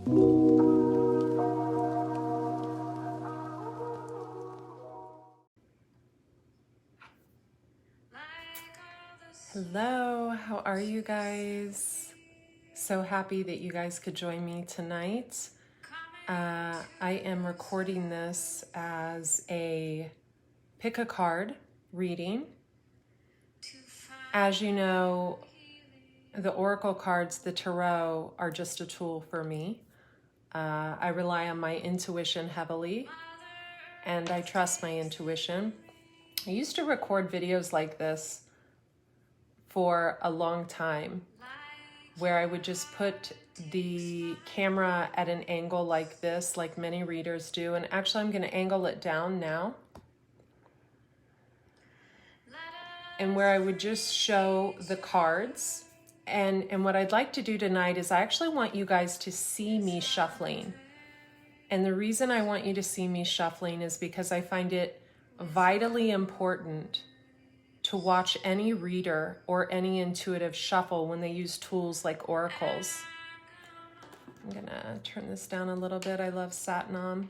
Hello, how are you guys? So happy that you guys could join me tonight. I am recording this as a pick a card reading. As you know, the oracle cards, the tarot, are just a tool for me. I rely on my intuition heavily, and I trust my intuition. I used to record videos like this for a long time, where I would just put the camera at an angle like this, like many readers do. And actually, I'm going to angle it down now. And where I would just show the cards. And what I'd like to do tonight is I actually want you guys to see me shuffling. And the reason I want you to see me shuffling is because I find it vitally important to watch any reader or any intuitive shuffle when they use tools like oracles. I'm gonna turn this down a little bit. I love Satnam.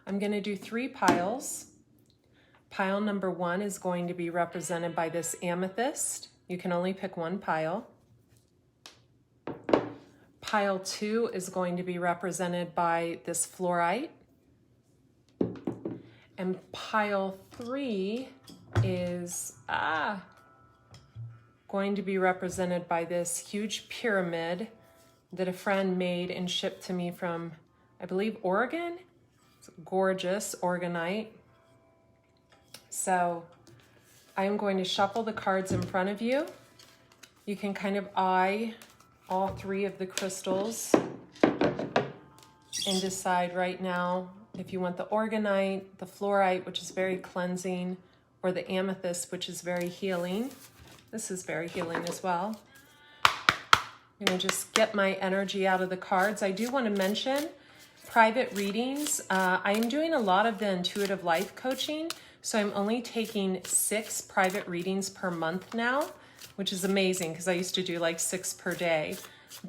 I'm gonna do 3 piles. Pile number 1 is going to be represented by this amethyst. You can only pick 1 pile. Pile 2 is going to be represented by this fluorite. And pile 3 is going to be represented by this huge pyramid that a friend made and shipped to me from, I believe, Oregon. It's gorgeous Oregonite. So I'm going to shuffle the cards in front of you. You can kind of eye all 3 of the crystals and decide right now if you want the Oregonite, the fluorite, which is very cleansing, or the amethyst, which is very healing. This is very healing as well. I'm going to just get my energy out of the cards. I do want to mention private readings. I am doing a lot of the intuitive life coaching, so I'm only taking 6 private readings per month now, which is amazing because I used to do like 6 per day.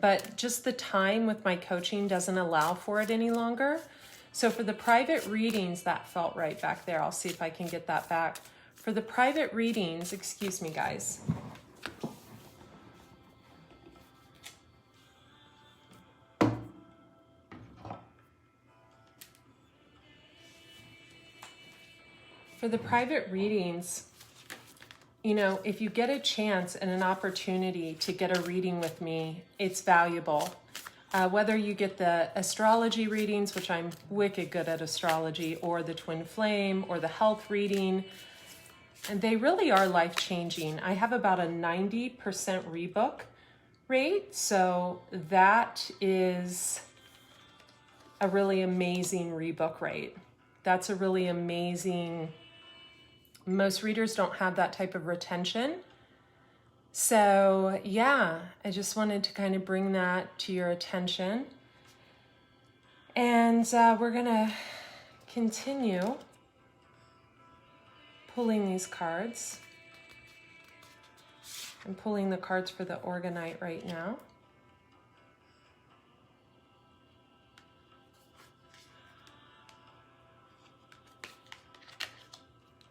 But just the time with my coaching doesn't allow for it any longer. So for the private readings, that felt right back there. I'll see if I can get that back. For the private readings, excuse me, guys. For the private readings, you know, if you get a chance and an opportunity to get a reading with me, it's valuable. Whether you get the astrology readings, which I'm wicked good at astrology, or the twin flame, or the health reading, and they really are life-changing. I have about a 90% rebook rate, so that is a really amazing rebook rate. That's a really amazing, most readers don't have that type of retention. So yeah, I just wanted to kind of bring that to your attention. And we're gonna continue pulling these cards. I'm pulling the cards for the Orgonite right now.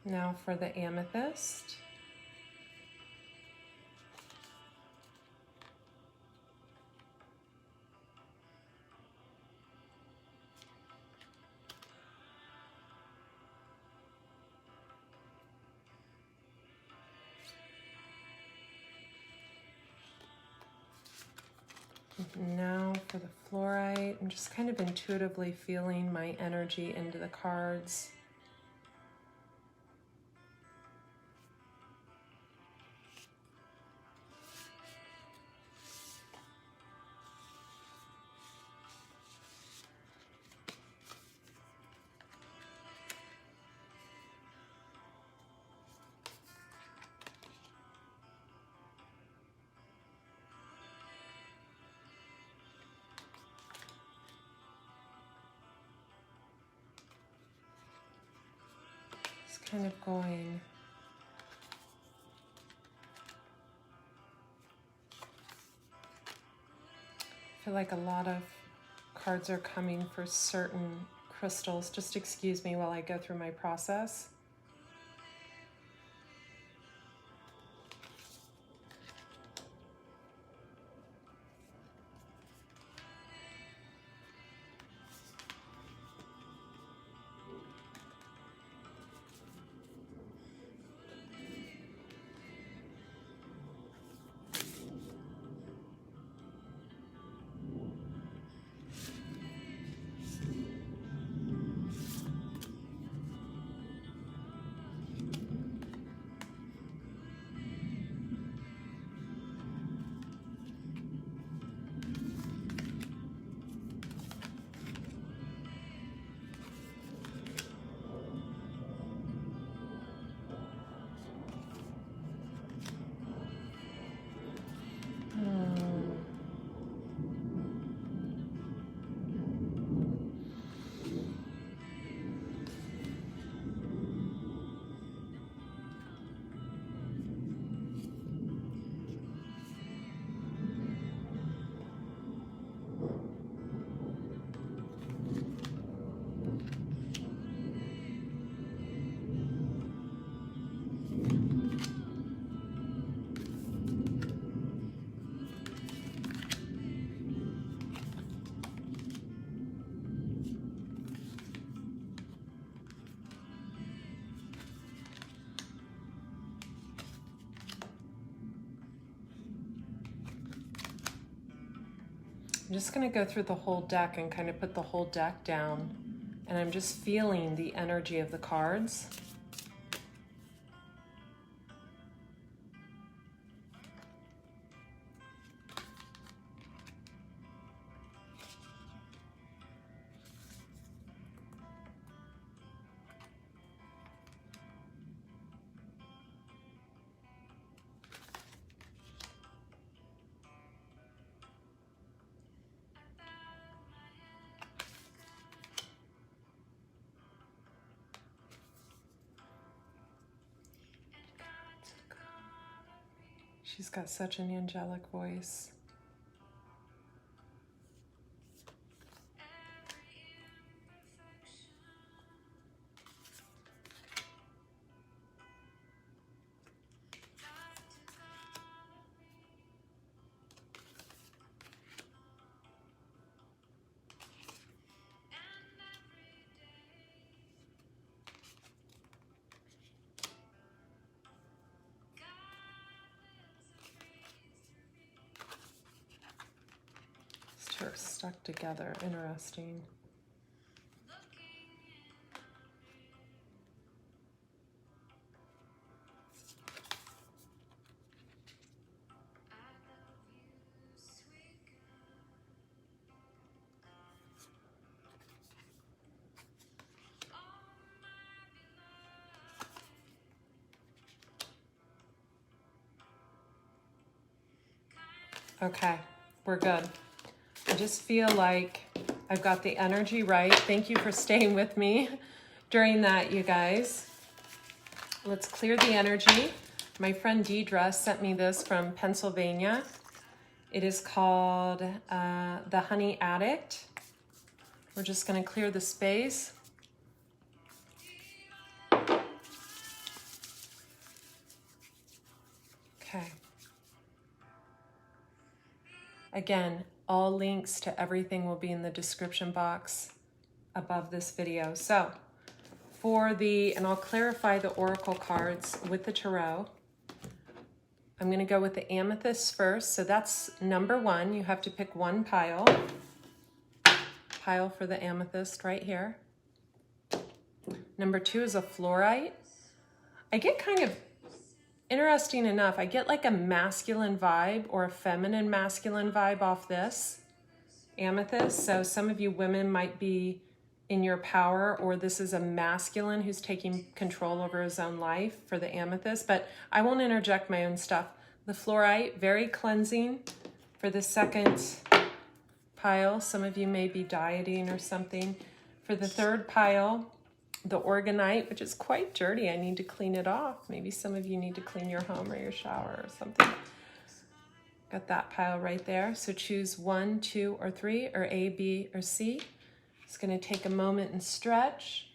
Now for the amethyst. Now for the fluorite, I'm just kind of intuitively feeling my energy into the cards. Kind of going I feel like a lot of cards are coming for certain crystals. Just excuse me while I go through my process. I'm just going to go through the whole deck and kind of put the whole deck down, and I'm just feeling the energy of the cards. She's got such an angelic voice. These two are stuck together. Interesting. Okay, we're good. I just feel like I've got the energy right. Thank you for staying with me during that, you guys. Let's clear the energy. My friend Deidre sent me this from Pennsylvania. It is called the Honey Addict. We're just going to clear the space. Okay. Again, all links to everything will be in the description box above this video. So and I'll clarify the oracle cards with the tarot. I'm going to go with the amethyst first. So that's number 1. You have to pick one pile. Pile for the amethyst right here. Number 2 is a fluorite. I get kind of, interesting enough, I get like a masculine vibe or a feminine masculine vibe off this amethyst. So some of you women might be in your power, or this is a masculine who's taking control over his own life for the amethyst, but I won't interject my own stuff. The fluorite, very cleansing for the second pile. Some of you may be dieting or something. For the third pile, the organite, which is quite dirty. I need to clean it off. Maybe some of you need to clean your home or your shower or something. Got that pile right there. So choose 1, 2, or 3, or A, B, or C. Just going to take a moment and stretch.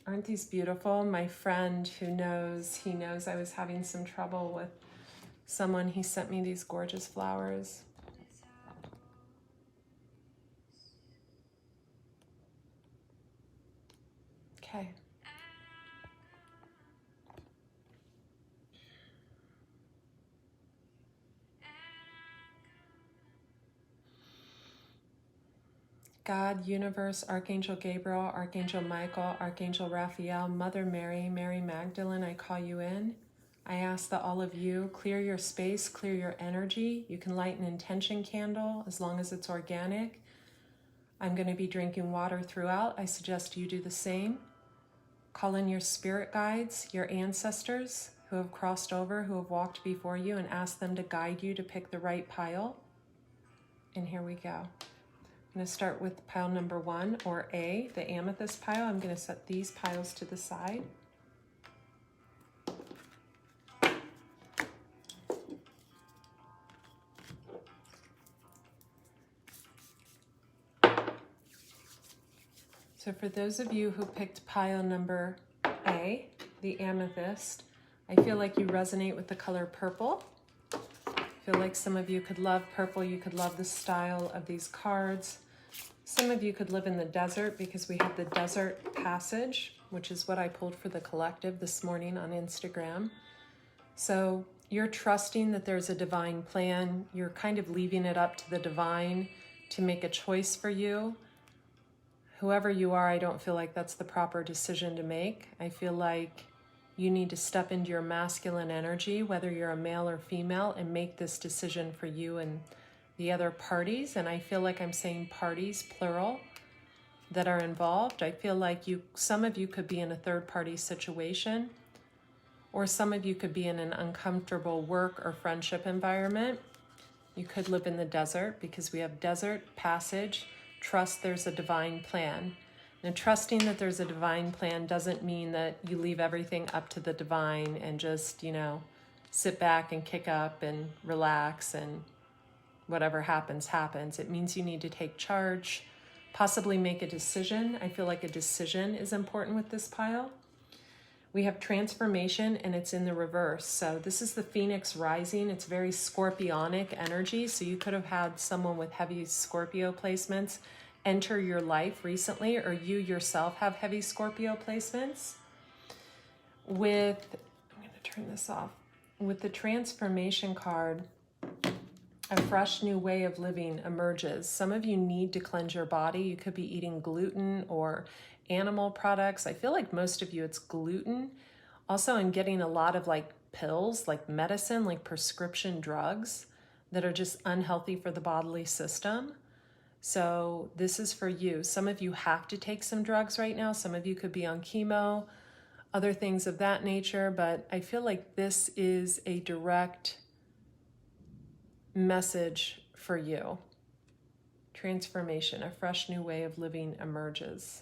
Aren't these beautiful? My friend he knows I was having some trouble with someone. He sent me these gorgeous flowers. Okay. God, Universe, Archangel Gabriel, Archangel Michael, Archangel Raphael, Mother Mary, Mary Magdalene, I call you in. I ask that all of you clear your space, clear your energy. You can light an intention candle as long as it's organic. I'm going to be drinking water throughout. I suggest you do the same. Call in your spirit guides, your ancestors who have crossed over, who have walked before you, and ask them to guide you to pick the right pile. And here we go. I'm going to start with pile number 1, or A, the amethyst pile. I'm going to set these piles to the side. So for those of you who picked pile number A, the amethyst, I feel like you resonate with the color purple. I feel like some of you could love purple. You could love the style of these cards. Some of you could live in the desert because we have the desert passage, which is what I pulled for the collective this morning on Instagram. So you're trusting that there's a divine plan. You're kind of leaving it up to the divine to make a choice for you. Whoever you are, I don't feel like that's the proper decision to make. I feel like you need to step into your masculine energy, whether you're a male or female, and make this decision for you and the other parties. And I feel like I'm saying parties, plural, that are involved. I feel like some of you could be in a third-party situation, or some of you could be in an uncomfortable work or friendship environment. You could live in the desert because we have desert, passage, trust there's a divine plan. And trusting that there's a divine plan doesn't mean that you leave everything up to the divine and just, sit back and kick up and relax and whatever happens, happens. It means you need to take charge, possibly make a decision. I feel like a decision is important with this pile. We have transformation and it's in the reverse. So this is the Phoenix rising. It's very scorpionic energy. So you could have had someone with heavy Scorpio placements enter your life recently, or you yourself have heavy Scorpio placements. I'm going to turn this off. With the transformation card, a fresh new way of living emerges. Some of you need to cleanse your body. You could be eating gluten or animal products. I feel like most of you it's gluten. Also, I'm getting a lot of pills, like medicine, like prescription drugs that are just unhealthy for the bodily system. So this is for you. Some of you have to take some drugs right now. Some of you could be on chemo, other things of that nature. But I feel like this is a direct message for you. Transformation, a fresh new way of living emerges.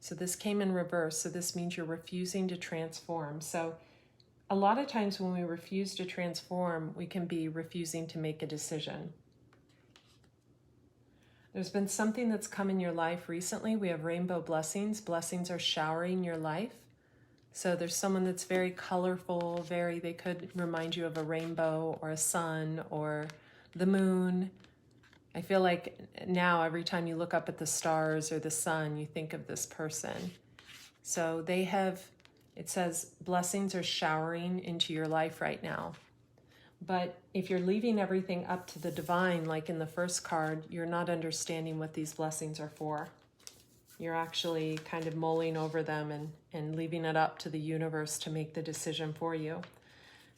So this came in reverse. So this means you're refusing to transform. So a lot of times when we refuse to transform, we can be refusing to make a decision. There's been something that's come in your life recently. We have rainbow blessings. Blessings are showering your life. So there's someone that's very colorful, they could remind you of a rainbow or a sun or the moon. I feel like now every time you look up at the stars or the sun, you think of this person. So it says blessings are showering into your life right now. But if you're leaving everything up to the divine, like in the first card, you're not understanding what these blessings are for. You're actually kind of mulling over them and leaving it up to the universe to make the decision for you.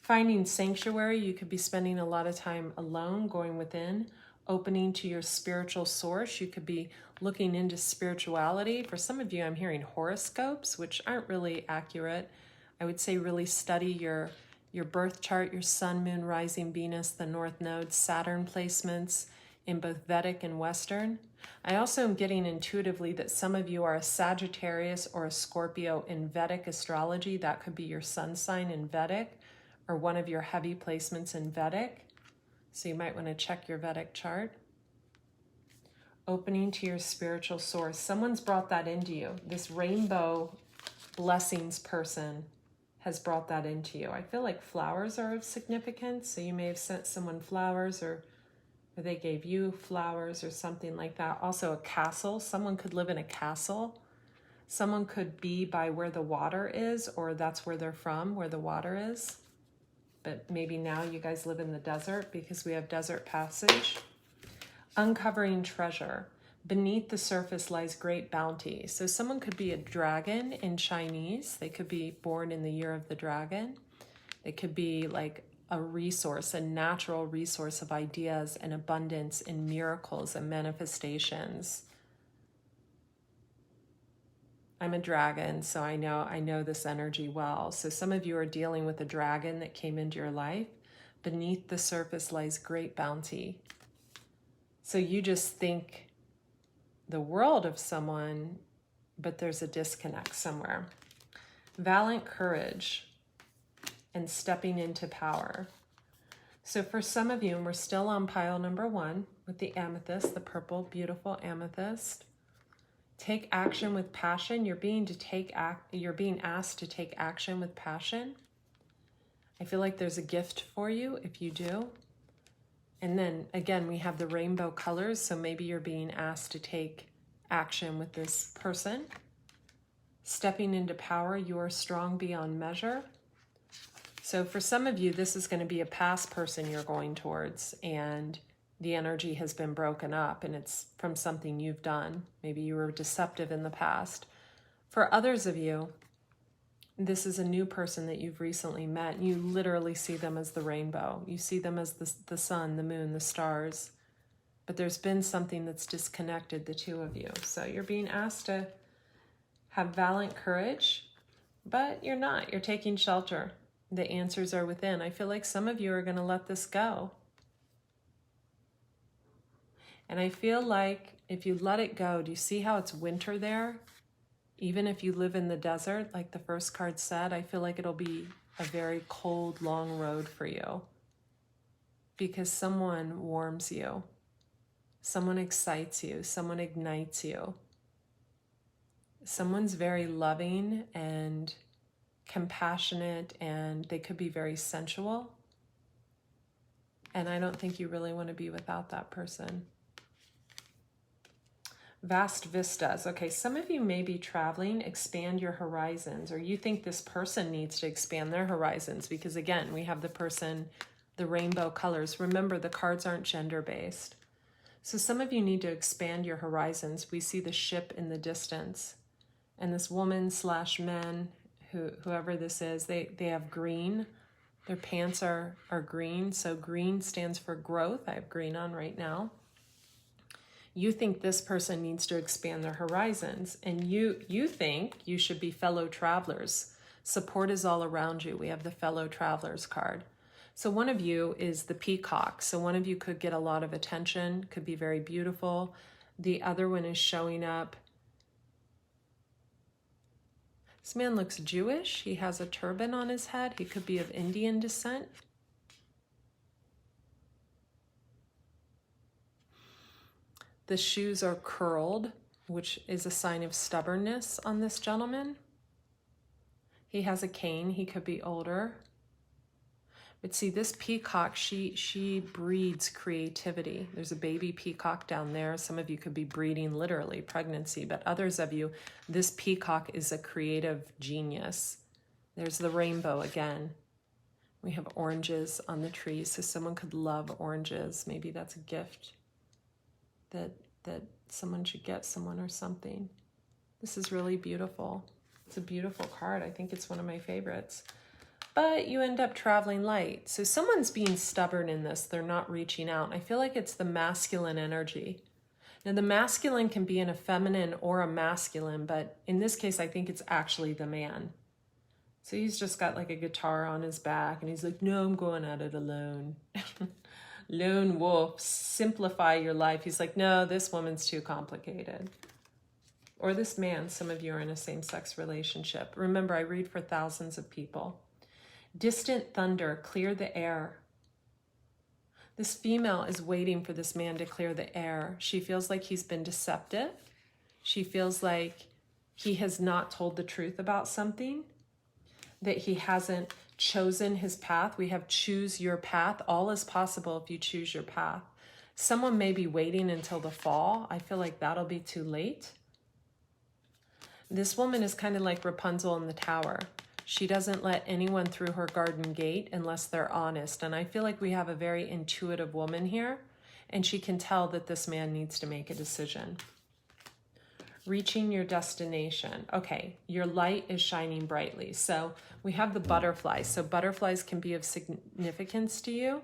Finding sanctuary, you could be spending a lot of time alone, going within, opening to your spiritual source. You could be looking into spirituality. For some of you, I'm hearing horoscopes, which aren't really accurate. I would say really study your birth chart, your sun, moon, rising, Venus, the north node, Saturn placements. in both Vedic and Western. I also am getting intuitively that some of you are a Sagittarius or a Scorpio in Vedic astrology. That could be your sun sign in Vedic or one of your heavy placements in Vedic. So you might want to check your Vedic chart. Opening to your spiritual source. Someone's brought that into you. This rainbow blessings person has brought that into you. I feel like flowers are of significance. So you may have sent someone flowers or they gave you flowers or something like that. Also a castle. Someone could live in a castle. Someone could be by where the water is, or that's where they're from, where the water is. But maybe now you guys live in the desert because we have desert passage. Uncovering treasure. Beneath the surface lies great bounty. So someone could be a dragon in Chinese. They could be born in the year of the dragon. It could be like a resource, a natural resource of ideas and abundance and miracles and manifestations. I'm a dragon, so I know this energy well. So some of you are dealing with a dragon that came into your life. Beneath the surface lies great bounty. So you just think the world of someone, but there's a disconnect somewhere. Valiant courage and stepping into power. So for some of you, and we're still on pile number 1 with the amethyst, the purple, beautiful amethyst. Take action with passion. You're being asked to take action with passion. I feel like there's a gift for you if you do. And then again, we have the rainbow colors. So maybe you're being asked to take action with this person. Stepping into power, you are strong beyond measure. So for some of you, this is going to be a past person you're going towards, and the energy has been broken up and it's from something you've done. Maybe you were deceptive in the past. For others of you, this is a new person that you've recently met. You literally see them as the rainbow. You see them as the sun, the moon, the stars. But there's been something that's disconnected the two of you. So you're being asked to have valiant courage, but you're not. You're taking shelter. The answers are within. I feel like some of you are going to let this go. And I feel like if you let it go, do you see how it's winter there? Even if you live in the desert, like the first card said, I feel like it'll be a very cold, long road for you. Because someone warms you. Someone excites you. Someone ignites you. Someone's very loving and compassionate, and they could be very sensual. And I don't think you really want to be without that person. Vast vistas. Okay, some of you may be traveling, expand your horizons, or you think this person needs to expand their horizons because, again, we have the person, the rainbow colors. Remember, the cards aren't gender-based. So some of you need to expand your horizons. We see the ship in the distance. And this woman/men, whoever this is, they have green. Their pants are green. So green stands for growth. I have green on right now. You think this person needs to expand their horizons, and you think you should be fellow travelers. Support is all around you. We have the fellow travelers card. So one of you is the peacock. So one of you could get a lot of attention, could be very beautiful. The other one is showing up. This man looks Jewish. He has a turban on his head. He could be of Indian descent. The shoes are curled, which is a sign of stubbornness on this gentleman. He has a cane. He could be older. But see, this peacock, she breeds creativity. There's a baby peacock down there. Some of you could be breeding literally pregnancy, but others of you, this peacock is a creative genius. There's the rainbow again. We have oranges on the trees, so someone could love oranges. Maybe that's a gift that someone should get someone or something. This is really beautiful. It's a beautiful card. I think it's one of my favorites. But you end up traveling light. So someone's being stubborn in this. They're not reaching out. I feel like it's the masculine energy. Now, the masculine can be in a feminine or a masculine, but in this case, I think it's actually the man. So he's just got like a guitar on his back, and he's like, no, I'm going at it alone. lone wolf, simplify your life. He's like, no, this woman's too complicated. Or this man, some of you are in a same-sex relationship. Remember, I read for thousands of people. Distant thunder, clear the air. This female is waiting for this man to clear the air. She feels like he's been deceptive. She feels like he has not told the truth about something, that he hasn't chosen his path. We have choose your path. All is possible if you choose your path. Someone may be waiting until the fall. I feel like that'll be too late. This woman is kind of like Rapunzel in the tower. She doesn't let anyone through her garden gate unless they're honest. And I feel like we have a very intuitive woman here, and she can tell that this man needs to make a decision. Reaching your destination. Okay, your light is shining brightly. So we have the butterflies. So butterflies can be of significance to you.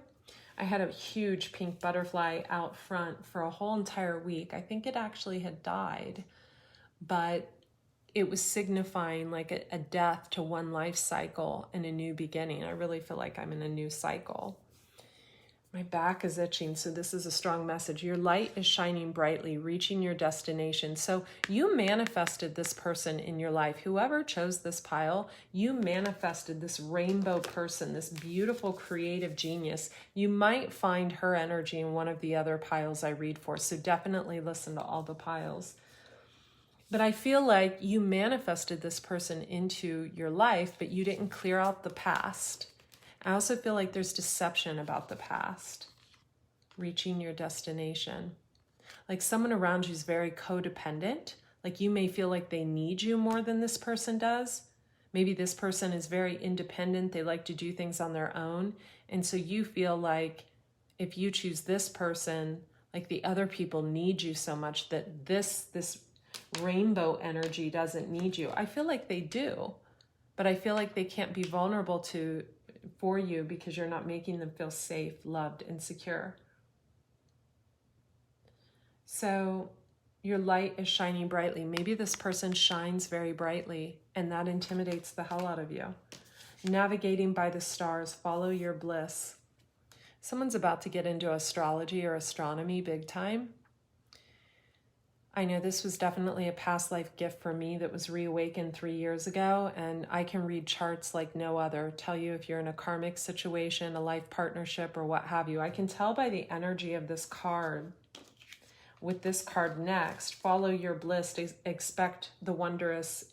I had a huge pink butterfly out front for a whole entire week. I think it actually had died, but it was signifying like a death to one life cycle and a new beginning. I really feel like I'm in a new cycle. My back is itching, so this is a strong message. Your light is shining brightly, reaching your destination. So you manifested this person in your life. Whoever chose this pile, you manifested this rainbow person, this beautiful creative genius. You might find her energy in one of the other piles I read for, so definitely listen to all the piles. But I feel like you manifested this person into your life, but you didn't clear out the past. I also feel like there's deception about the past. Reaching your destination. Like someone around you is very codependent. Like you may feel like they need you more than this person does. Maybe this person is very independent. They like to do things on their own. And so you feel like if you choose this person, like the other people need you so much that this rainbow energy doesn't need you. I feel like they do, but I feel like they can't be vulnerable for you because you're not making them feel safe, loved, and secure. So your light is shining brightly. Maybe this person shines very brightly and that intimidates the hell out of you. Navigating by the stars, follow your bliss. Someone's about to get into astrology or astronomy big time. I know this was definitely a past life gift for me that was reawakened 3 years ago, and I can read charts like no other, tell you if you're in a karmic situation, a life partnership, or what have you. I can tell by the energy of this card. With this card next, follow your bliss, expect the wondrous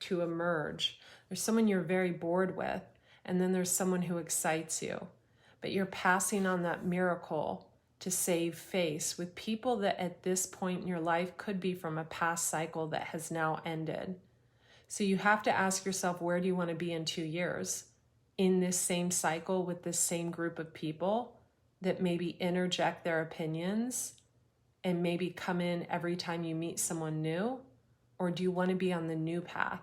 to emerge. There's someone you're very bored with, and then there's someone who excites you, but you're passing on that miracle to save face with people that at this point in your life could be from a past cycle that has now ended. So you have to ask yourself, where do you want to be in 2 years? In this same cycle with this same group of people that maybe interject their opinions and maybe come in every time you meet someone new? Or do you want to be on the new path?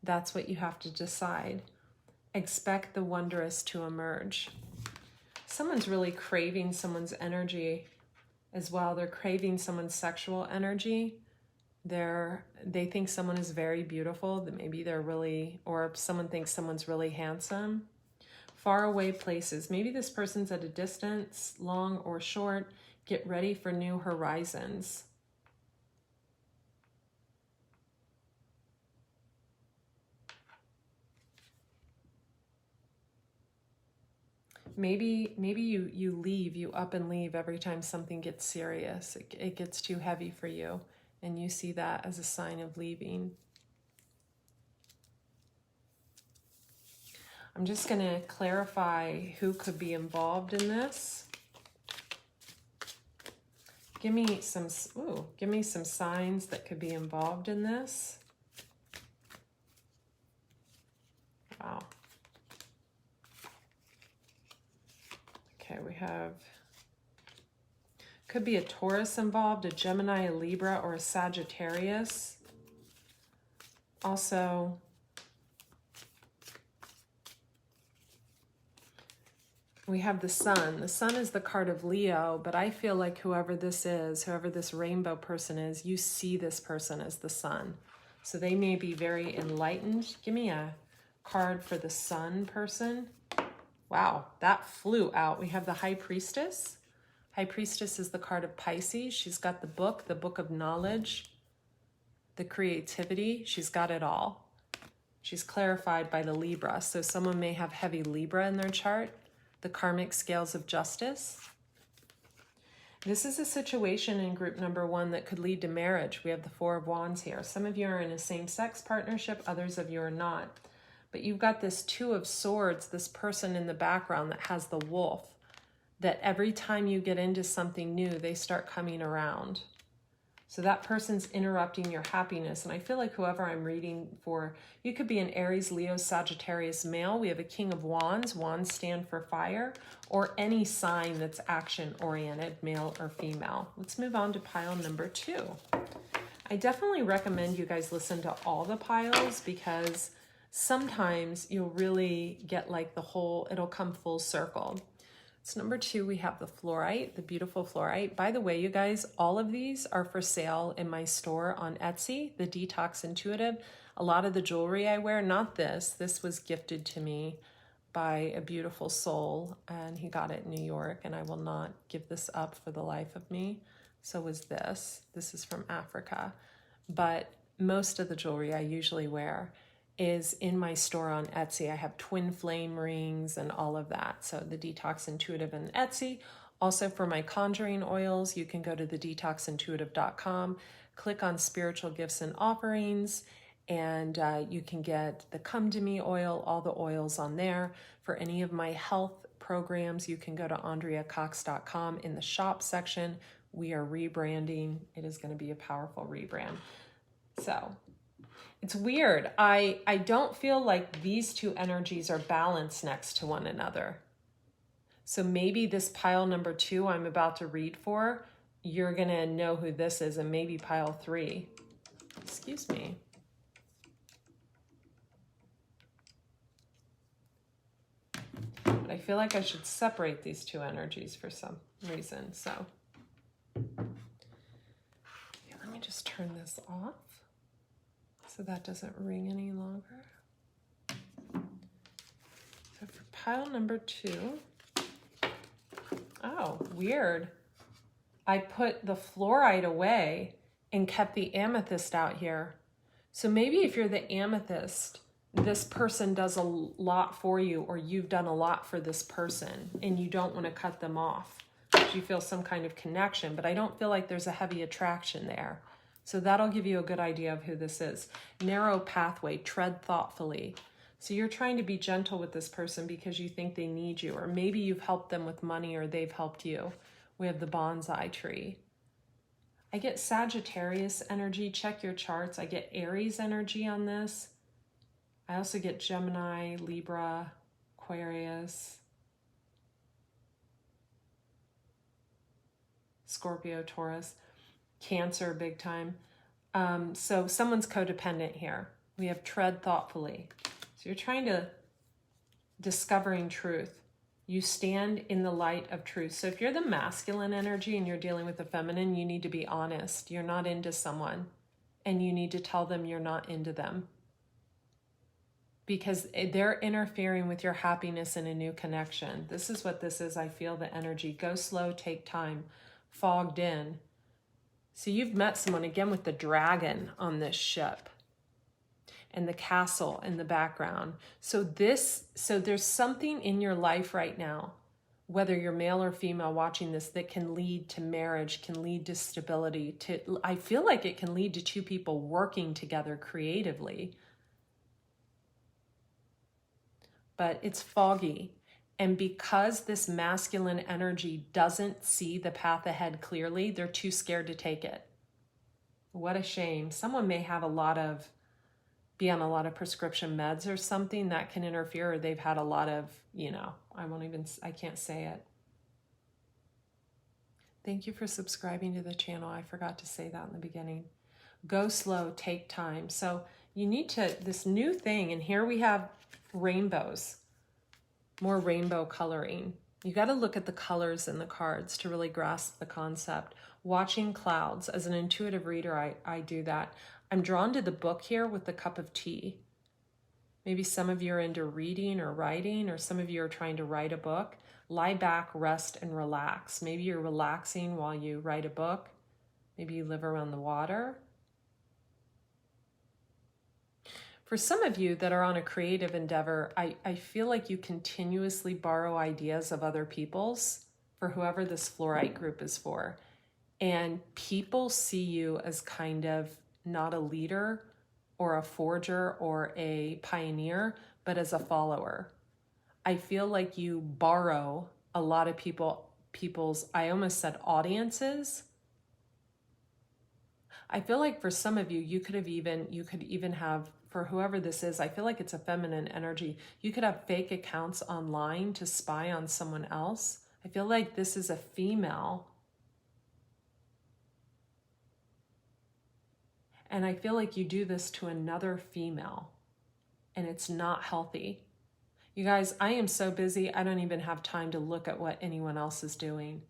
That's what you have to decide. Expect the wondrous to emerge. Someone's really craving someone's energy as well. They're craving someone's sexual energy. They think someone is very beautiful, that maybe they're really, or someone thinks someone's really handsome. Far away places. Maybe this person's at a distance, long or short. Get ready for new horizons. Maybe you up and leave every time something gets serious. It gets too heavy for you, and you see that as a sign of leaving. I'm just going to clarify who could be involved in this. Give me some signs that could be involved in this. Wow. Okay, we have, could be a Taurus involved, a Gemini, a Libra, or a Sagittarius. Also, we have the Sun. The Sun is the card of Leo, but I feel like whoever this is, whoever this rainbow person is, you see this person as the Sun. So they may be very enlightened. Give me a card for the Sun person. Wow, that flew out. We have the High Priestess. High Priestess is the card of Pisces. She's got the book of knowledge, the creativity. She's got it all. She's clarified by the Libra. So someone may have heavy Libra in their chart. The karmic scales of justice. This is a situation in group number 1 that could lead to marriage. We have the Four of Wands here. Some of you are in a same-sex partnership. Others of you are not. But you've got this Two of Swords, this person in the background that has the wolf, that every time you get into something new, they start coming around. So that person's interrupting your happiness. And I feel like whoever I'm reading for, you could be an Aries, Leo, Sagittarius male. We have a King of Wands. Wands stand for fire, or any sign that's action-oriented, male or female. Let's move on to pile number 2. I definitely recommend you guys listen to all the piles, because sometimes you'll really get like the whole, it'll come full circle. It's number 2, we have the fluorite, the beautiful fluorite. By the way, you guys, all of these are for sale in my store on Etsy, the Detox Intuitive. A lot of the jewelry I wear, not this was gifted to me by a beautiful soul, and he got it in New York, and I will not give this up for the life of me. So is this. This is from Africa. But most of the jewelry I usually wear is in my store on Etsy. I have twin flame rings and all of that. So the Detox Intuitive and Etsy. Also for my conjuring oils, you can go to thedetoxintuitive.com, click on spiritual gifts and offerings, and you can get the Come to Me oil, all the oils on there. For any of my health programs, you can go to andreacox.com. In the shop section, we are rebranding. It is going to be a powerful rebrand. So it's weird. I don't feel like these two energies are balanced next to one another. So maybe this pile number 2 I'm about to read for, you're going to know who this is, and maybe pile 3. Excuse me. But I feel like I should separate these two energies for some reason. So yeah, let me just turn this off, so that doesn't ring any longer. So for pile number 2, oh, weird. I put the fluorite away and kept the amethyst out here. So maybe if you're the amethyst, this person does a lot for you, or you've done a lot for this person, and you don't want to cut them off. You feel some kind of connection, but I don't feel like there's a heavy attraction there. So that'll give you a good idea of who this is. Narrow pathway, tread thoughtfully. So you're trying to be gentle with this person because you think they need you, or maybe you've helped them with money, or they've helped you. We have the bonsai tree. I get Sagittarius energy. Check your charts. I get Aries energy on this. I also get Gemini, Libra, Aquarius, Scorpio, Taurus, Cancer, big time. So someone's codependent here. We have tread thoughtfully. So you're trying to discovering truth. You stand in the light of truth. So if you're the masculine energy and you're dealing with the feminine, you need to be honest. You're not into someone, and you need to tell them you're not into them, because they're interfering with your happiness in a new connection. This is what this is. I feel the energy. Go slow, take time, fogged in. So you've met someone, again, with the dragon on this ship and the castle in the background. So there's something in your life right now, whether you're male or female watching this, that can lead to marriage, can lead to stability. I feel like it can lead to two people working together creatively. But it's foggy. And because this masculine energy doesn't see the path ahead clearly, they're too scared to take it. What a shame. Someone may have be on a lot of prescription meds or something that can interfere, or they've had a lot of, I can't say it. Thank you for subscribing to the channel. I forgot to say that in the beginning. Go slow, take time. So you need this new thing, and here we have rainbows, more rainbow coloring. You got to look at the colors in the cards to really grasp the concept. Watching clouds. As an intuitive reader, I do that. I'm drawn to the book here with the cup of tea. Maybe some of you are into reading or writing, or some of you are trying to write a book. Lie back, rest, and relax. Maybe you're relaxing while you write a book. Maybe you live around the water. For some of you that are on a creative endeavor, I feel like you continuously borrow ideas of other people's, for whoever this fluorite group is for. And people see you as kind of not a leader or a forger or a pioneer, but as a follower. I feel like you borrow a lot of people's, I almost said audiences. I feel like for some of you, you could even have, for whoever this is, I feel like it's a feminine energy. You could have fake accounts online to spy on someone else. I feel like this is a female. And I feel like you do this to another female, and it's not healthy. You guys, I am so busy, I don't even have time to look at what anyone else is doing.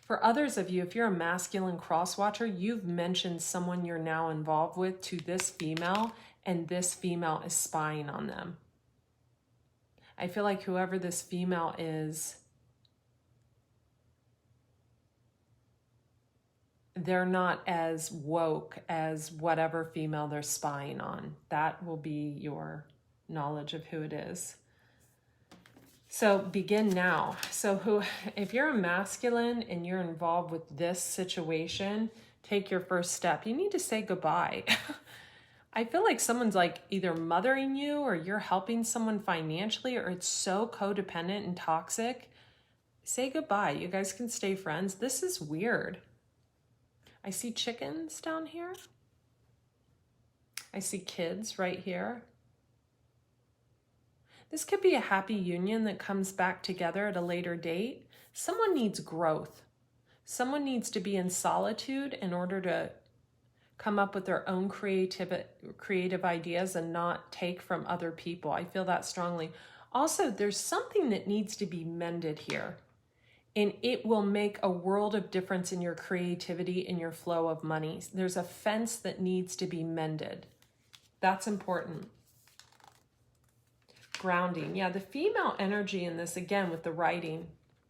For others of you, if you're a masculine cross-watcher, you've mentioned someone you're now involved with to this female, and this female is spying on them. I feel like whoever this female is, they're not as woke as whatever female they're spying on. That will be your knowledge of who it is. So begin now. So if you're a masculine and you're involved with this situation, take your first step. You need to say goodbye. I feel like someone's like either mothering you, or you're helping someone financially, or it's so codependent and toxic. Say goodbye. You guys can stay friends. This is weird. I see chickens down here. I see kids right here. This could be a happy union that comes back together at a later date. Someone needs growth. Someone needs to be in solitude in order to come up with their own creative ideas and not take from other people. I feel that strongly. Also, there's something that needs to be mended here, and it will make a world of difference in your creativity and your flow of money. There's a fence that needs to be mended. That's important. Grounding. Yeah, the female energy in this, again, with the writing.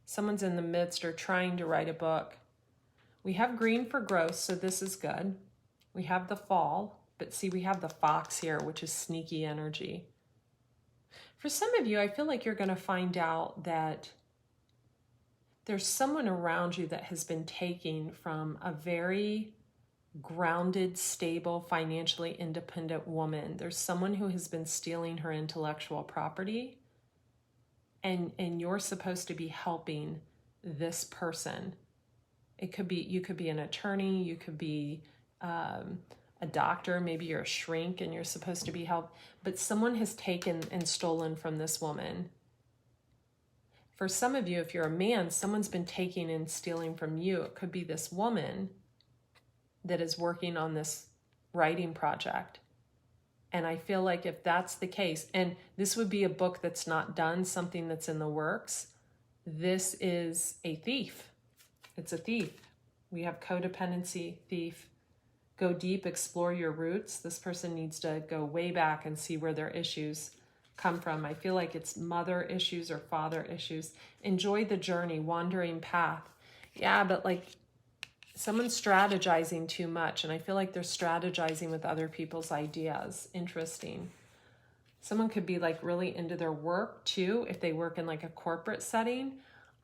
Someone's in the midst or trying to write a book. We have green for growth, so this is good. We have the fall, but see, we have the fox here, which is sneaky energy. For some of you, I feel like you're going to find out that there's someone around you that has been taking from a very grounded, stable, financially independent woman. There's someone who has been stealing her intellectual property, and you're supposed to be helping this person. It could be, you could be an attorney, you could be a doctor, maybe you're a shrink and you're supposed to be helped, but someone has taken and stolen from this woman. For some of you, if you're a man, someone's been taking and stealing from you. It could be this woman that is working on this writing project. And I feel like if that's the case, and this would be a book that's not done, something that's in the works, this is a thief. It's a thief. We have codependency, thief. Go deep, explore your roots. This person needs to go way back and see where their issues come from. I feel like it's mother issues or father issues. Enjoy the journey, wandering path. Yeah, but like someone's strategizing too much, and I feel like they're strategizing with other people's ideas. Interesting. Someone could be like really into their work too, if they work in like a corporate setting.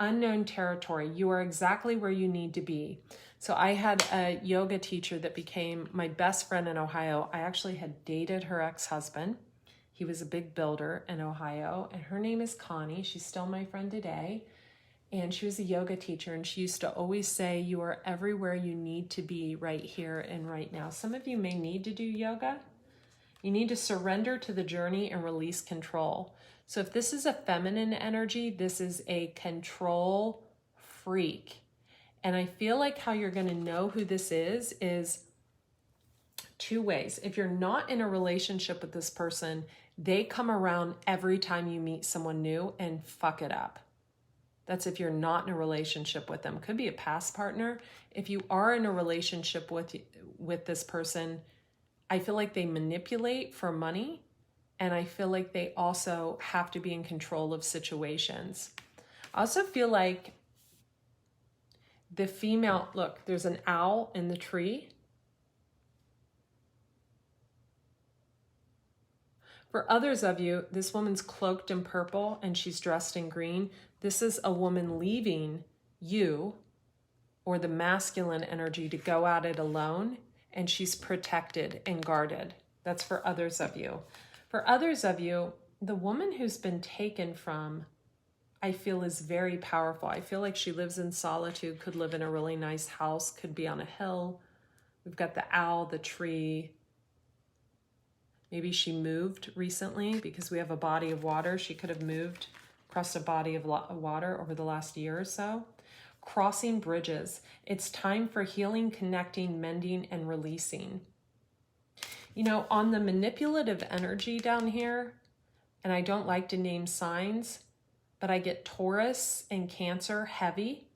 Unknown territory. You are exactly where you need to be. So I had a yoga teacher that became my best friend in Ohio. I actually had dated her ex-husband. He was a big builder in Ohio, and her name is Connie. She's still my friend today. And she was a yoga teacher, and she used to always say, you are everywhere you need to be right here and right now. Some of you may need to do yoga. You need to surrender to the journey and release control. So if this is a feminine energy, this is a control freak. And I feel like how you're going to know who this is two ways. If you're not in a relationship with this person, they come around every time you meet someone new and fuck it up. That's if you're not in a relationship with them. Could be a past partner. If you are in a relationship with this person, I feel like they manipulate for money, And I feel like they also have to be in control of situations. I also feel like the female, look, there's an owl in the tree. For others of you, this woman's cloaked in purple and she's dressed in green. This is a woman leaving you or the masculine energy to go at it alone, and she's protected and guarded. That's for others of you. For others of you, the woman who's been taken from, I feel, is very powerful. I feel like she lives in solitude, could live in a really nice house, could be on a hill. We've got the owl, the tree. Maybe she moved recently because we have a body of water. She could have moved across a body of water over the last year or so. Crossing bridges. It's time for healing, connecting, mending, and releasing. You know, on the manipulative energy down here, and I don't like to name signs, but I get Taurus and Cancer heavy,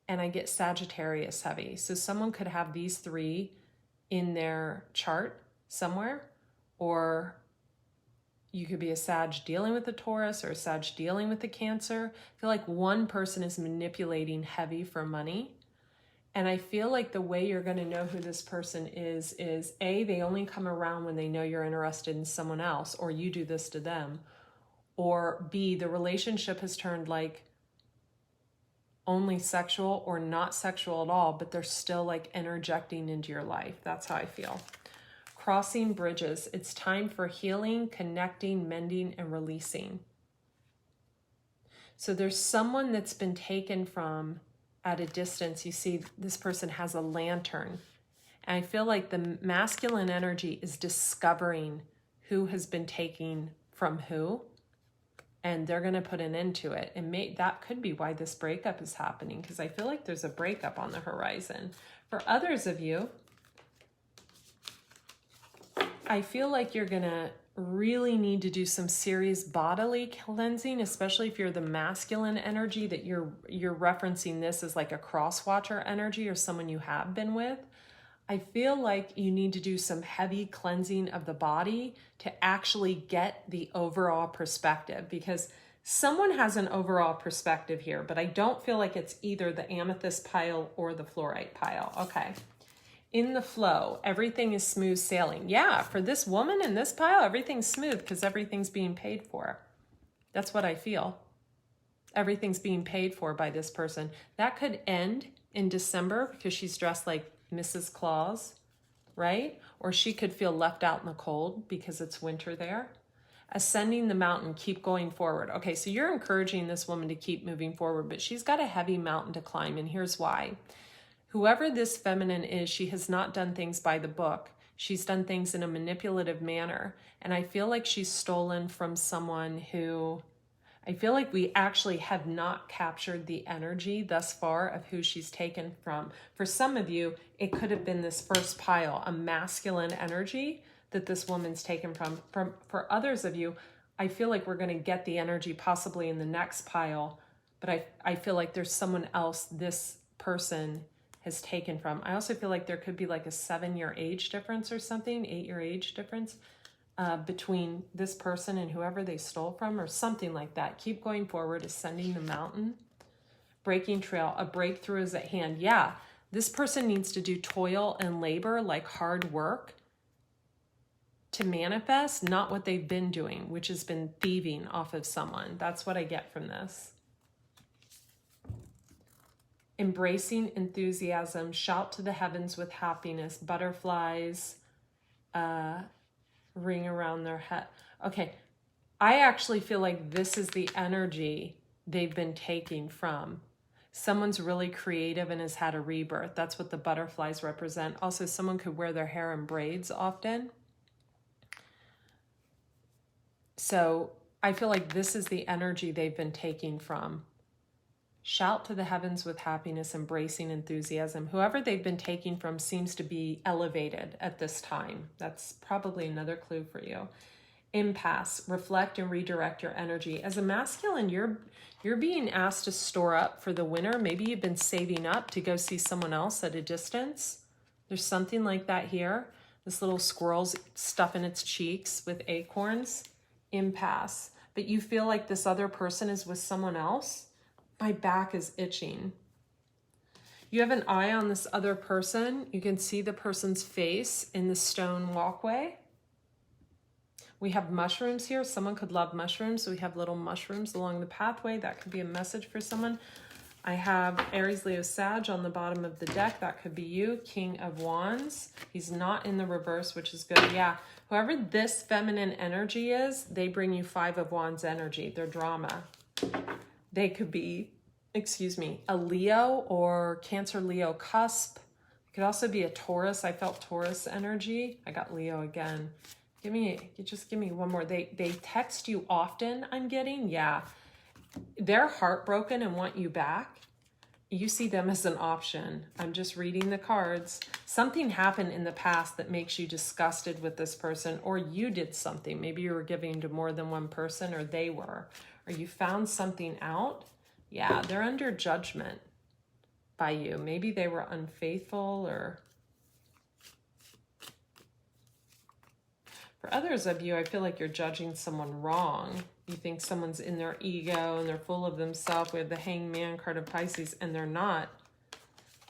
and I get Sagittarius heavy. So someone could have these three in their chart somewhere, or you could be a Sag dealing with the Taurus or a Sag dealing with the Cancer. I feel like one person is manipulating heavy for money. And I feel like the way you're going to know who this person is A, they only come around when they know you're interested in someone else, or you do this to them. Or B, the relationship has turned like only sexual or not sexual at all, but they're still like interjecting into your life. That's how I feel. Crossing bridges. It's time for healing, connecting, mending, and releasing. So there's someone that's been taken from at a distance. You see this person has a lantern. And I feel like the masculine energy is discovering who has been taken from who. And they're going to put an end to it. And that could be why this breakup is happening, because I feel like there's a breakup on the horizon. For others of you, I feel like you're going to really need to do some serious bodily cleansing, especially if you're the masculine energy, that you're referencing this as like a cross-watcher energy or someone you have been with. I feel like you need to do some heavy cleansing of the body to actually get the overall perspective, because someone has an overall perspective here, but I don't feel like it's either the amethyst pile or the fluorite pile. Okay. In the flow, everything is smooth sailing. Yeah, for this woman in this pile, everything's smooth because everything's being paid for. That's what I feel. Everything's being paid for by this person. That could end in December because she's dressed like Mrs. Claus, right? Or she could feel left out in the cold because it's winter there. Ascending the mountain, keep going forward. Okay, so you're encouraging this woman to keep moving forward, but she's got a heavy mountain to climb, and here's why. Whoever this feminine is, she has not done things by the book. She's done things in a manipulative manner. And I feel like she's stolen from someone who, I feel like we actually have not captured the energy thus far of who she's taken from. For some of you, it could have been this first pile, a masculine energy that this woman's taken from. For others of you, I feel like we're going to get the energy possibly in the next pile, but I feel like there's someone else this person has taken from. I also feel like there could be like a 7-year age difference or something, 8-year age difference between this person and whoever they stole from, or something like that. Keep going forward, ascending the mountain, breaking trail, a breakthrough is at hand. Yeah, this person needs to do toil and labor, like hard work, to manifest, not what they've been doing, which has been thieving off of someone. That's what I get from this. Embracing enthusiasm, shout to the heavens with happiness, butterflies ring around their head. Okay, I actually feel like this is the energy they've been taking from. Someone's really creative and has had a rebirth. That's what the butterflies represent. Also, someone could wear their hair in braids often. So I feel like this is the energy they've been taking from. Shout to the heavens with happiness, embracing enthusiasm. Whoever they've been taking from seems to be elevated at this time. That's probably another clue for you. Impasse, reflect and redirect your energy. As a masculine, you're being asked to store up for the winter. Maybe you've been saving up to go see someone else at a distance. There's something like that here. This little squirrel's stuffing its cheeks with acorns. impasse, but you feel like this other person is with someone else. My back is itching. You have an eye on this other person. You can see the person's face in the stone walkway. We have mushrooms here. Someone could love mushrooms. So we have little mushrooms along the pathway. That could be a message for someone. I have Aries, Leo, Sag on the bottom of the deck. That could be you. King of Wands. He's not in the reverse, which is good. Yeah. Whoever this feminine energy is, they bring you Five of Wands energy. They're drama. They could be, excuse me, a Leo or Cancer, Leo cusp. It could also be a Taurus. I felt Taurus energy. I got Leo again. Just give me one more. They text you often, I'm getting. Yeah. They're heartbroken and want you back. You see them as an option. I'm just reading the cards. Something happened in the past that makes you disgusted with this person, or you did something. Maybe you were giving to more than one person, or they were, or you found something out. Yeah, they're under judgment by you. Maybe they were unfaithful, or for others of you, I feel like you're judging someone wrong. You think someone's in their ego and they're full of themselves. We have the Hangman card of Pisces, and they're not.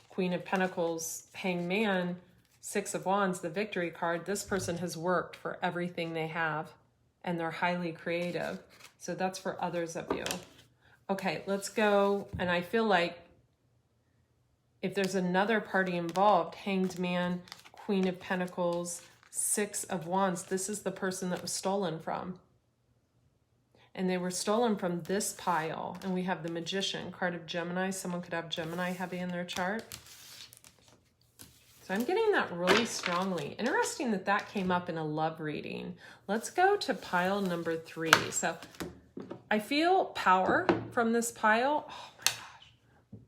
Queen of Pentacles, Hangman, Six of Wands, the Victory card. This person has worked for everything they have, and they're highly creative. So that's for others of you. Okay, let's go. And I feel like if there's another party involved, Hanged Man, Queen of Pentacles, Six of Wands, this is the person that was stolen from. And they were stolen from this pile. And we have the Magician, card of Gemini. Someone could have Gemini heavy in their chart. So I'm getting that really strongly. Interesting that that came up in a love reading. Let's go to pile number 3. So I feel power from this pile. Oh my gosh.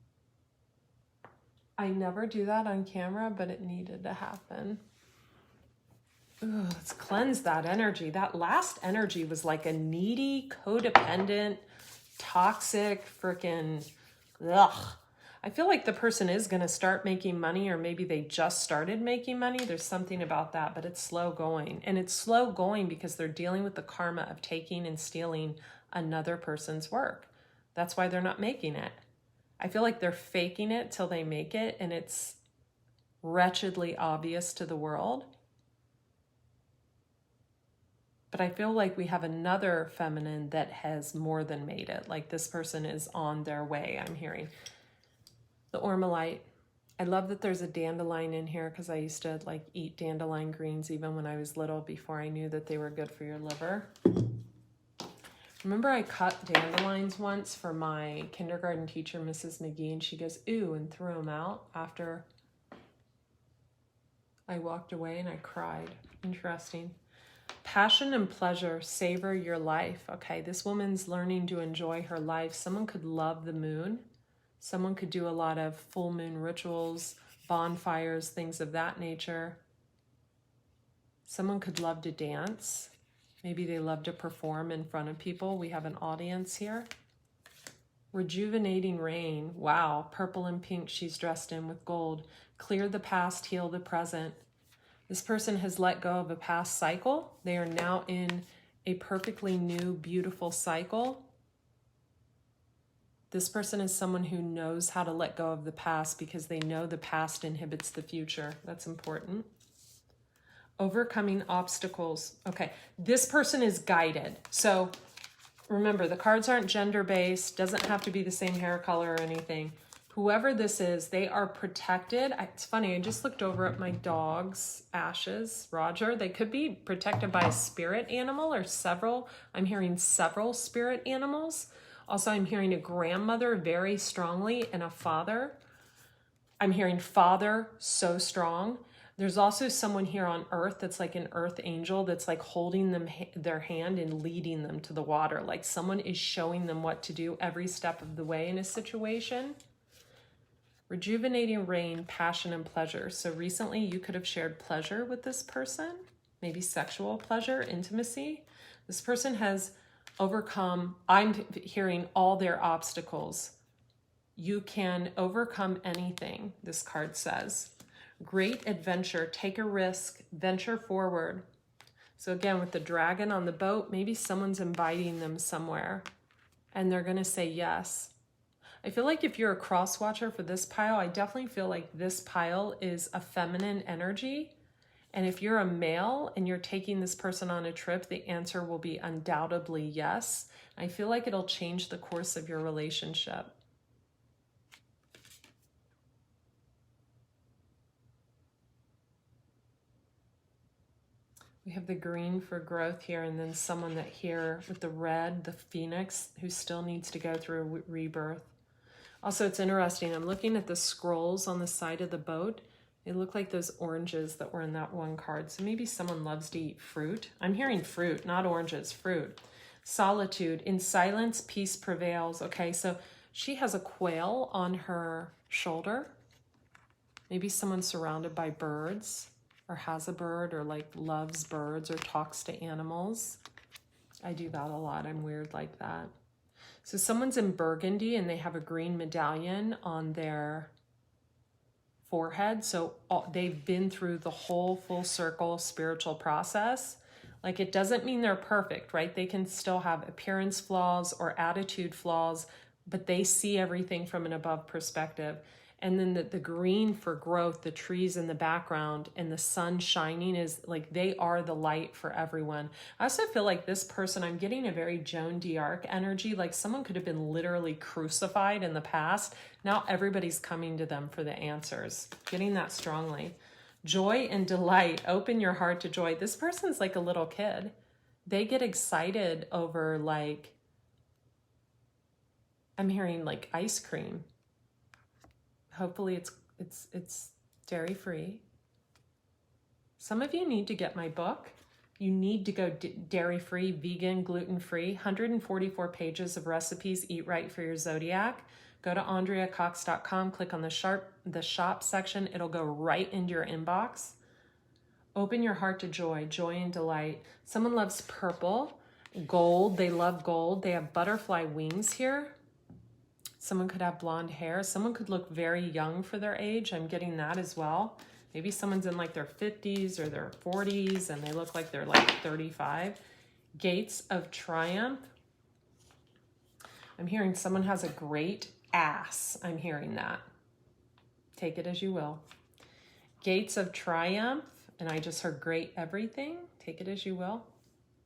I never do that on camera, but it needed to happen. Ooh, let's cleanse that energy. That last energy was like a needy, codependent, toxic, freaking, ugh. I feel like the person is going to start making money, or maybe they just started making money. There's something about that, but it's slow going. And it's slow going because they're dealing with the karma of taking and stealing another person's work. That's why they're not making it. I feel like they're faking it till they make it, and it's wretchedly obvious to the world. But I feel like we have another feminine that has more than made it. Like this person is on their way, I'm hearing. The Ormolite. I love that there's a dandelion in here because I used to like eat dandelion greens even when I was little, before I knew that they were good for your liver. Remember I cut dandelions once for my kindergarten teacher, Mrs. McGee, and she goes, ooh, and threw them out after I walked away, and I cried. Interesting. Passion and pleasure, savor your life. Okay, this woman's learning to enjoy her life. Someone could love the moon. Someone could do a lot of full moon rituals, bonfires, things of that nature. Someone could love to dance. Maybe they love to perform in front of people. We have an audience here. Rejuvenating rain. Wow, purple and pink she's dressed in with gold. Clear the past, heal the present. This person has let go of a past cycle. They are now in a perfectly new, beautiful cycle. This person is someone who knows how to let go of the past because they know the past inhibits the future. That's important. Overcoming obstacles. Okay, this person is guided. So remember, the cards aren't gender-based, doesn't have to be the same hair color or anything. Whoever this is, they are protected. It's funny, I just looked over at my dog's ashes, Roger. They could be protected by a spirit animal or several. I'm hearing several spirit animals. Also, I'm hearing a grandmother very strongly and a father. I'm hearing father so strong. There's also someone here on earth that's like an earth angel that's like holding them their hand and leading them to the water. Like someone is showing them what to do every step of the way in a situation. Rejuvenating rain, passion, and pleasure. So recently you could have shared pleasure with this person, maybe sexual pleasure, intimacy. This person has overcome, I'm hearing, all their obstacles. You can overcome anything, this card says. Great adventure, take a risk, venture forward. So again, with the dragon on the boat, maybe someone's inviting them somewhere and they're going to say yes. I feel like if you're a cross watcher for this pile, I definitely feel like this pile is a feminine energy. And if you're a male and you're taking this person on a trip, the answer will be undoubtedly yes. I feel like it'll change the course of your relationship. We have the green for growth here, and then someone that here with the red, the phoenix, who still needs to go through a rebirth. Also, it's interesting. I'm looking at the scrolls on the side of the boat. They look like those oranges that were in that one card. So maybe someone loves to eat fruit. I'm hearing fruit, not oranges, fruit. Solitude. In silence, peace prevails. Okay, so she has a quail on her shoulder. Maybe someone's surrounded by birds, or has a bird, or like loves birds, or talks to animals. I do that a lot. I'm weird like that. So someone's in Burgundy and they have a green medallion on their forehead. So they've been through the whole full circle spiritual process. Like, it doesn't mean they're perfect, right? They can still have appearance flaws or attitude flaws, but they see everything from an above perspective. And then the green for growth, the trees in the background and the sun shining is like, they are the light for everyone. I also feel like this person, I'm getting a very Joan d'Arc energy, like someone could have been literally crucified in the past. Now everybody's coming to them for the answers. Getting that strongly. Joy and delight. Open your heart to joy. This person's like a little kid. They get excited over, like, I'm hearing like ice cream. Hopefully it's dairy free. Some of you need to get my book. You need to go dairy free, vegan, gluten free. 144 pages of recipes. Eat right for your zodiac. Go to AndreaCox.com. Click on the shop section. It'll go right into your inbox. Open your heart to joy, joy and delight. Someone loves purple, gold. They love gold. They have butterfly wings here. Someone could have blonde hair. Someone could look very young for their age. I'm getting that as well. Maybe someone's in like their 50s or their 40s and they look like they're like 35. Gates of triumph. I'm hearing someone has a great ass. I'm hearing that. Take it as you will. Gates of triumph. And I just heard great everything. Take it as you will.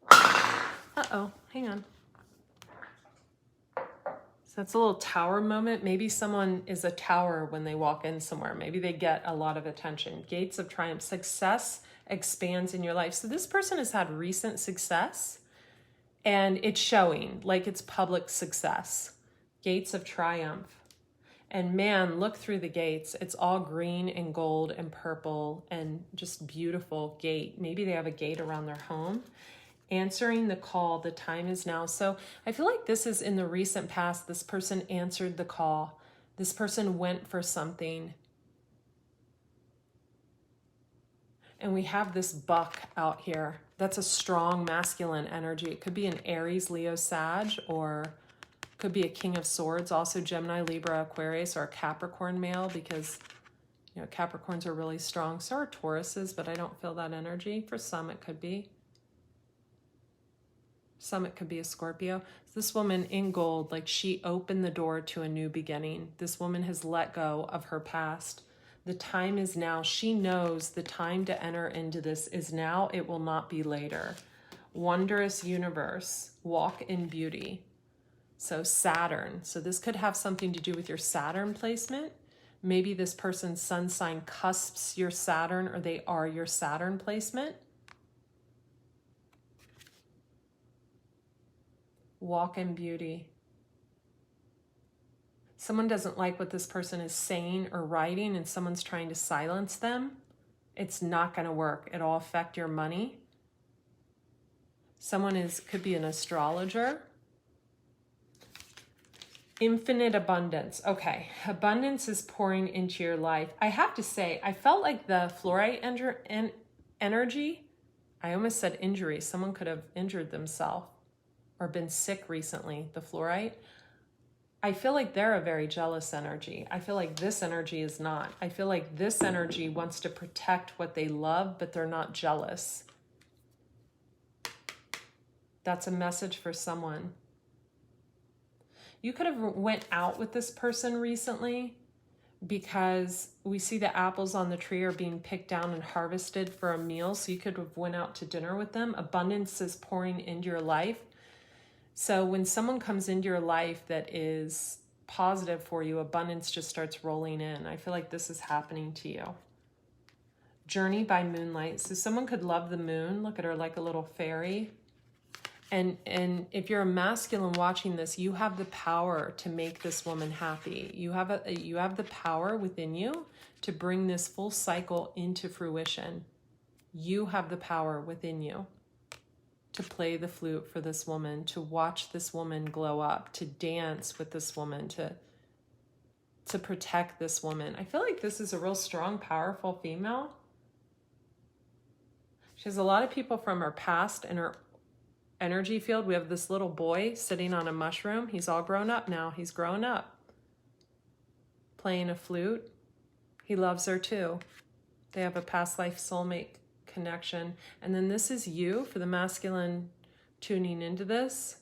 Uh-oh, hang on. That's a little tower moment. Maybe someone is a tower when they walk in somewhere. Maybe they get a lot of attention. Gates of triumph. Success expands in your life. So this person has had recent success and it's showing, like it's public success. Gates of triumph. And man, look through the gates. It's all green and gold and purple and just beautiful gate. Maybe they have a gate around their home. Answering the call, the time is now. So I feel like this is in the recent past. This person answered the call. This person went for something. And we have this buck out here. That's a strong masculine energy. It could be an Aries, Leo, Sag, or could be a King of Swords. Also Gemini, Libra, Aquarius, or a Capricorn male, because you know Capricorns are really strong. So are Tauruses, but I don't feel that energy. For some it could be. Some it could be a Scorpio. This woman in gold, like she opened the door to a new beginning. This woman has let go of her past. The time is now. She knows the time to enter into this is now. It will not be later. Wondrous universe. Walk in beauty. So Saturn. So this could have something to do with your Saturn placement. Maybe this person's sun sign cusps your Saturn, or they are your Saturn placement. Walk in beauty. Someone doesn't like what this person is saying or writing and someone's trying to silence them. It's not going to work. It'll affect your money. Someone could be an astrologer. Infinite abundance. Okay, abundance is pouring into your life. I have to say, I felt like the fluorite energy, I almost said injury. Someone could have injured themselves or been sick recently, the fluorite. I feel like they're a very jealous energy. I feel like this energy is not. I feel like this energy wants to protect what they love, but they're not jealous. That's a message for someone. You could have went out with this person recently because we see the apples on the tree are being picked down and harvested for a meal. So you could have went out to dinner with them. Abundance is pouring into your life. So when someone comes into your life that is positive for you, abundance just starts rolling in. I feel like this is happening to you. Journey by moonlight. So someone could love the moon. Look at her like a little fairy. And if you're a masculine watching this, you have the power to make this woman happy. You have the power within you to bring this full cycle into fruition. You have the power within you to play the flute for this woman, to watch this woman glow up, to dance with this woman, to protect this woman. I feel like this is a real strong, powerful female. She has a lot of people from her past in her energy field. We have this little boy sitting on a mushroom. He's all grown up now. He's grown up, playing a flute. He loves her too. They have a past life soulmate connection. And then this is you, for the masculine tuning into this.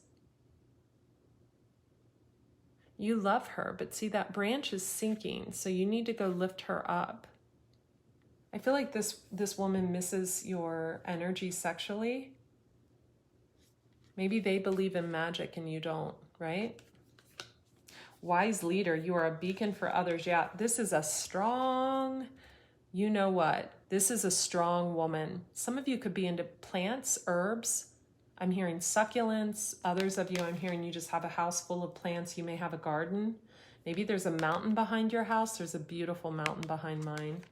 You love her, but see, that branch is sinking, so you need to go lift her up. I feel like this woman misses your energy sexually. Maybe they believe in magic and you don't, right? Wise leader, you are a beacon for others. Yeah, this is a strong, you know what? This is a strong woman. Some of you could be into plants, herbs. I'm hearing succulents. Others of you, I'm hearing you just have a house full of plants. You may have a garden. Maybe there's a mountain behind your house. There's a beautiful mountain behind mine.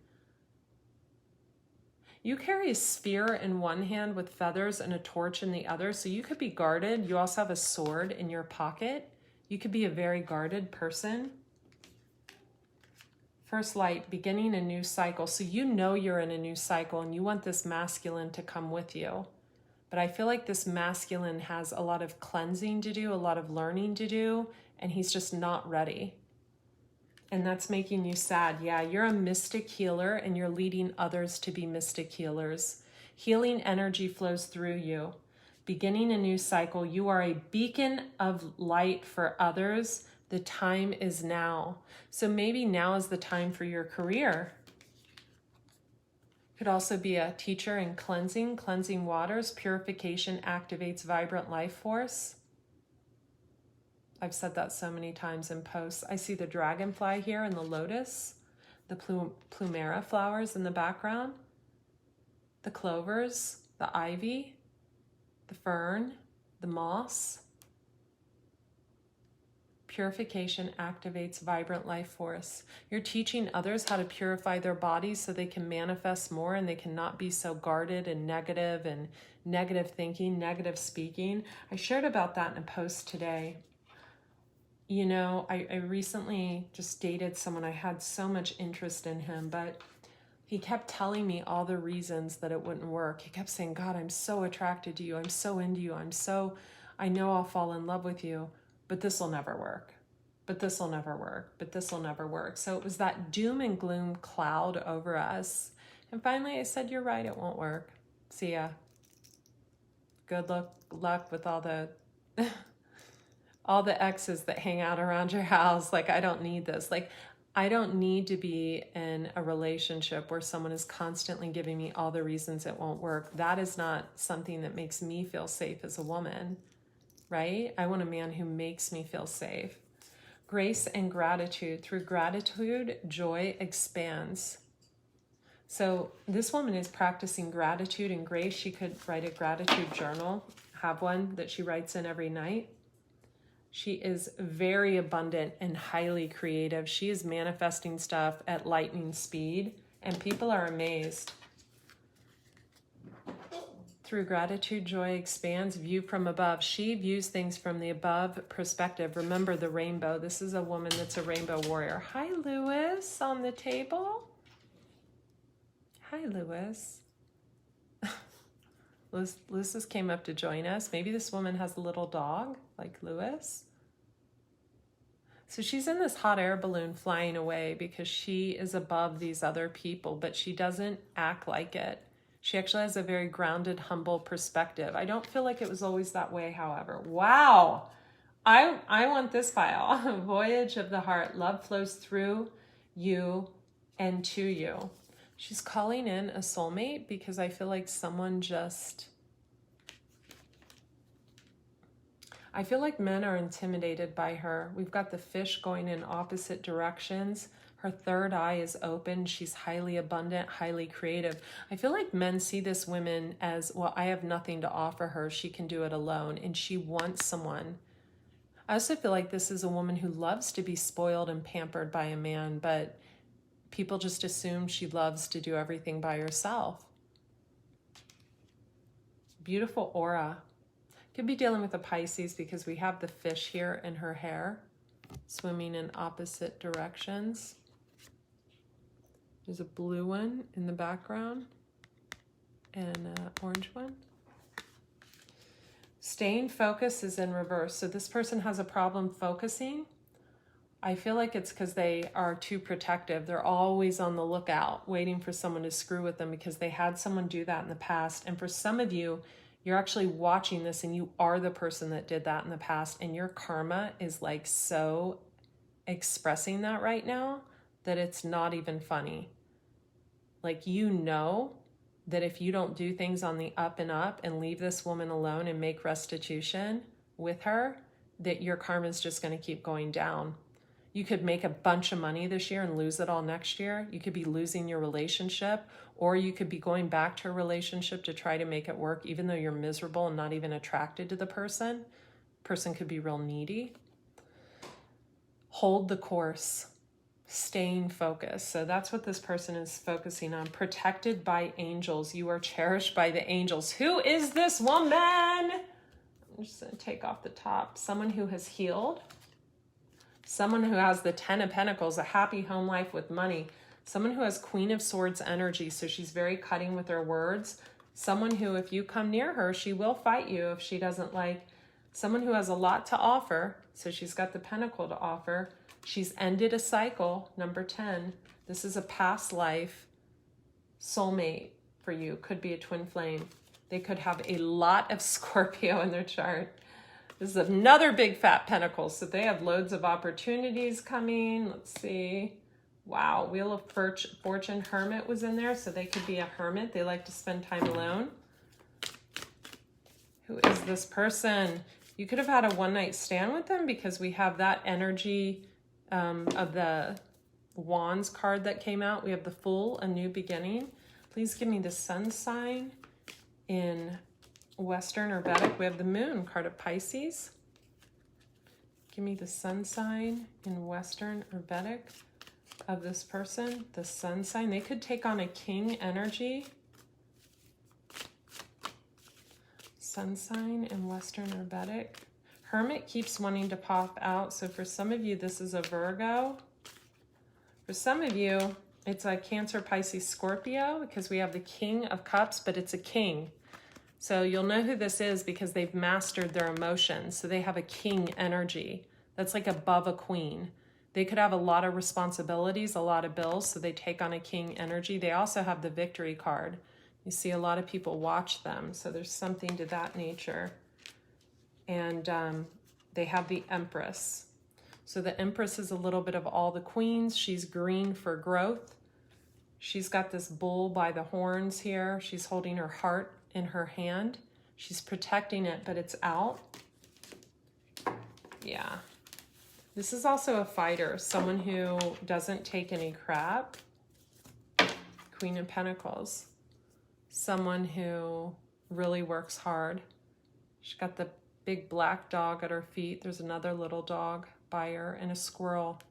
You carry a spear in one hand with feathers and a torch in the other, so you could be guarded. You also have a sword in your pocket. You could be a very guarded person. First light, beginning a new cycle. So you know you're in a new cycle and you want this masculine to come with you. But I feel like this masculine has a lot of cleansing to do, a lot of learning to do, and he's just not ready. And that's making you sad. Yeah, you're a mystic healer and you're leading others to be mystic healers. Healing energy flows through you. Beginning a new cycle. You are a beacon of light for others. The time is now. So maybe now is the time for your career. Could also be a teacher in cleansing waters. Purification activates vibrant life force. I've said that so many times in posts. I see the dragonfly here and the lotus, the plumera flowers in the background, the clovers, the ivy, the fern, the moss. Purification activates vibrant life force. You're teaching others how to purify their bodies so they can manifest more and they cannot be so guarded and negative thinking, negative speaking. I shared about that in a post today. You know, I recently just dated someone. I had so much interest in him, but he kept telling me all the reasons that it wouldn't work. He kept saying, God, I'm so attracted to you. I'm so into you. I know I'll fall in love with you, but this will never work. But this will never work. But this will never work. So it was that doom and gloom cloud over us. And finally I said, you're right, it won't work. See ya. Good luck with all the all the exes that hang out around your house. Like, I don't need this. Like, I don't need to be in a relationship where someone is constantly giving me all the reasons it won't work. That is not something that makes me feel safe as a woman, right? I want a man who makes me feel safe. Grace and gratitude. Through gratitude, joy expands. So this woman is practicing gratitude and grace. She could write a gratitude journal, have one that she writes in every night. She is very abundant and highly creative. She is manifesting stuff at lightning speed, and people are amazed. Through gratitude, joy expands. View from above. She views things from the above perspective. Remember the rainbow. This is a woman that's a rainbow warrior. Hi, Lewis, on the table. Hi, Lewis. Lewis just came up to join us. Maybe this woman has a little dog like Lewis. So she's in this hot air balloon flying away because she is above these other people, but she doesn't act like it. She actually has a very grounded, humble perspective. I don't feel like it was always that way, however. Wow. I want this file. Voyage of the heart. Love flows through you and to you. She's calling in a soulmate because I feel like someone just... I feel like men are intimidated by her. We've got the fish going in opposite directions. Her third eye is open. She's highly abundant, highly creative. I feel like men see this woman as, well, I have nothing to offer her. She can do it alone, and she wants someone. I also feel like this is a woman who loves to be spoiled and pampered by a man, but people just assume she loves to do everything by herself. Beautiful aura. Could be dealing with a Pisces because we have the fish here in her hair, swimming in opposite directions. There's a blue one in the background and an orange one. Staying focused is in reverse. So this person has a problem focusing. I feel like it's because they are too protective. They're always on the lookout, waiting for someone to screw with them because they had someone do that in the past. And for some of you, you're actually watching this and you are the person that did that in the past, and your karma is like so expressing that right now that it's not even funny. Like, you know that if you don't do things on the up and up and leave this woman alone and make restitution with her, that your karma is just going to keep going down. You could make a bunch of money this year and lose it all next year. You could be losing your relationship, or you could be going back to a relationship to try to make it work, even though you're miserable and not even attracted to the person. Person could be real needy. Hold the course. Staying focused. So that's what this person is focusing on. Protected by angels. You are cherished by the angels. Who is this woman? I'm just going to take off the top. Someone who has healed. Someone who has the 10 of Pentacles, a happy home life with money. Someone who has Queen of Swords energy, so she's very cutting with her words. Someone who, if you come near her, she will fight you if she doesn't like. Someone who has a lot to offer, so she's got the Pentacle to offer. She's ended a cycle, number 10. This is a past life soulmate for you. Could be a twin flame. They could have a lot of Scorpio in their chart. This is another big fat pentacle, so they have loads of opportunities coming. Let's see. Wow, Wheel of Fortune, Hermit was in there, so they could be a hermit. They like to spend time alone. Who is this person? You could have had a one-night stand with them because we have that energy of the Wands card that came out. We have the Fool, a new beginning. Please give me the Sun sign in Western or Vedic. We have the Moon, card of Pisces. Give me the Sun sign in Western or Vedic of this person. The Sun sign. They could take on a king energy. Sun sign in Western or Vedic. Hermit keeps wanting to pop out. So for some of you, this is a Virgo. For some of you, it's a Cancer, Pisces, Scorpio, because we have the King of Cups, but it's a king. So you'll know who this is because they've mastered their emotions. So they have a king energy that's like above a queen. They could have a lot of responsibilities, a lot of bills, so they take on a king energy. They also have the Victory card. You see a lot of people watch them, so there's something to that nature. And they have the Empress. So the Empress is a little bit of all the queens. She's green for growth. She's got this bull by the horns here. She's holding her heart in her hand. She's protecting it, but it's out. Yeah. This is also a fighter, someone who doesn't take any crap. Queen of Pentacles. Someone who really works hard. She's got the big black dog at her feet. There's another little dog by her and a squirrel.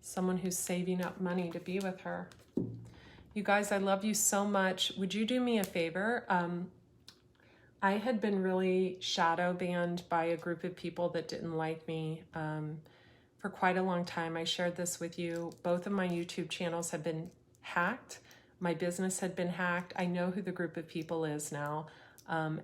Someone who's saving up money to be with her. You guys, I love you so much. Would you do me a favor? I had been really shadow banned by a group of people that didn't like me for quite a long time. I shared this with you. Both of my YouTube channels have been hacked. My business had been hacked. I know who the group of people is now.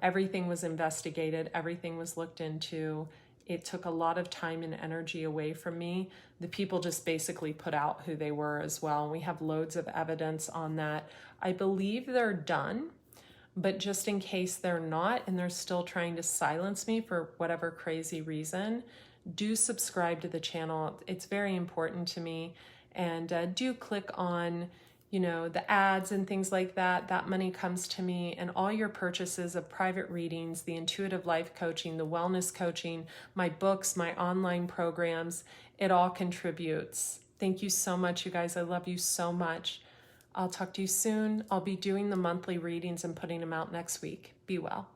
Everything was investigated. Everything was looked into. It took a lot of time and energy away from me. The people just basically put out who they were as well. And we have loads of evidence on that. I believe they're done. But just in case they're not and they're still trying to silence me for whatever crazy reason, do subscribe to the channel. It's very important to me. And do click on, you know, the ads and things like that. That money comes to me, and all your purchases of private readings, the intuitive life coaching, the wellness coaching, my books, my online programs, it all contributes. Thank you so much, you guys. I love you so much. I'll talk to you soon. I'll be doing the monthly readings and putting them out next week. Be well.